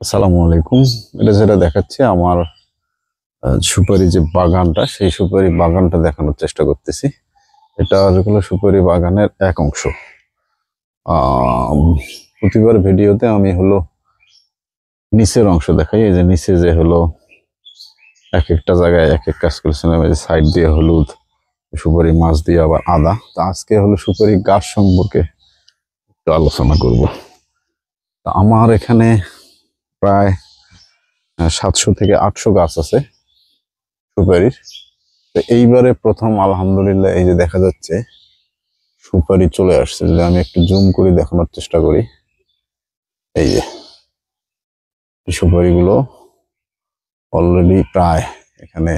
আসসালামু আলাইকুম। এটা যেটা দেখাচ্ছে আমার সুপারি যে বাগানটা, সেই সুপারি বাগানটা দেখানোর চেষ্টা করতেছি। এটা হলো সুপারি বাগানের এক অংশ। প্রতিবার ভিডিওতে আমি হলো নিচের অংশ দেখাই। এই যে নিচে যে হলো এক একটা জায়গায় এক এক কাজ করেছিলাম। এই যে সাইড দিয়ে হলুদ, সুপারি মাছ দিয়ে আবার আদা। তো আজকে হলো সুপারি গাছ সম্পর্কে একটু আলোচনা করব। তা আমার এখানে প্রায় 700 থেকে 800 গাছ আছে সুপারির। তো এইবারে প্রথম আলহামদুলিল্লাহ এই যে দেখা যাচ্ছে সুপারি চলে আসছে। যদি আমি একটু জুম করে দেখানোর চেষ্টা করি, এই যে সুপারিগুলো অলরেডি প্রায় এখানে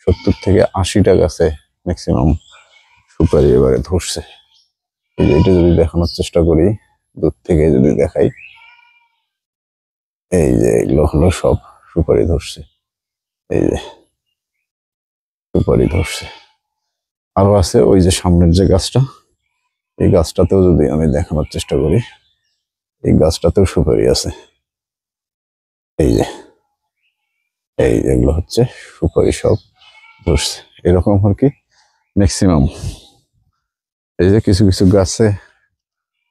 70 থেকে 80টা গাছে ম্যাক্সিমাম সুপারি এবারে ধরছে। এই যে এটা যদি দেখানোর চেষ্টা করি, দূর থেকে যদি দেখাই, এই যে এগুলো হলো সব সুপারি ধরছে। এই যে সুপারি ধরছে। আরো আছে ওই যে সামনের যে গাছটা, এই গাছটাতেও যদি আমি দেখানোর চেষ্টা করি, এই গাছটাতেও সুপারি আছে। এই যে এগুলো হচ্ছে সুপারি সব ধরছে। এরকম আর কি ম্যাক্সিমাম। এই যে কিছু কিছু গাছে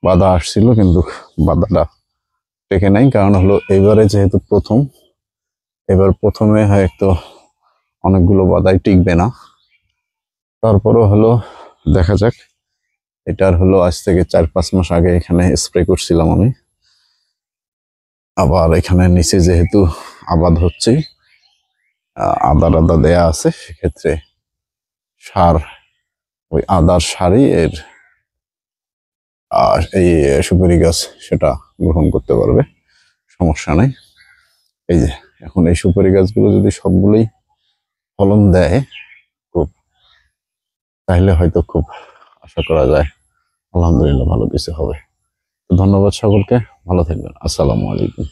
বাধা আসছিল, কিন্তু বাধাটা টেকে নাই। কারণ হলো এবারে যেহেতু প্রথম, এবার প্রথমে হয়তো অনেকগুলো বাধাই টিকবে না। তারপরও হলো দেখা যাক। এটার হলো আজ থেকে 4-5 মাস আগে এখানে স্প্রে করছিলাম আমি। আবার এখানে নিচে যেহেতু আবাদ হচ্ছে, আদা দেয়া আছে, সেক্ষেত্রে সার, ওই আদার সারই এর এই সুপারি গাছ সেটা গ্রহণ করতে পারবে, সমস্যা নাই। এই যে এখন এই সুপারি গাছগুলো যদি সবগুলোই ফলন দেয় খুব, তাহলে হয়তো খুব আশা করা যায় আলহামদুলিল্লাহ ভালো কিছু হবে। ধন্যবাদ সকলকে, ভালো থাকবেন। আসসালামু আলাইকুম।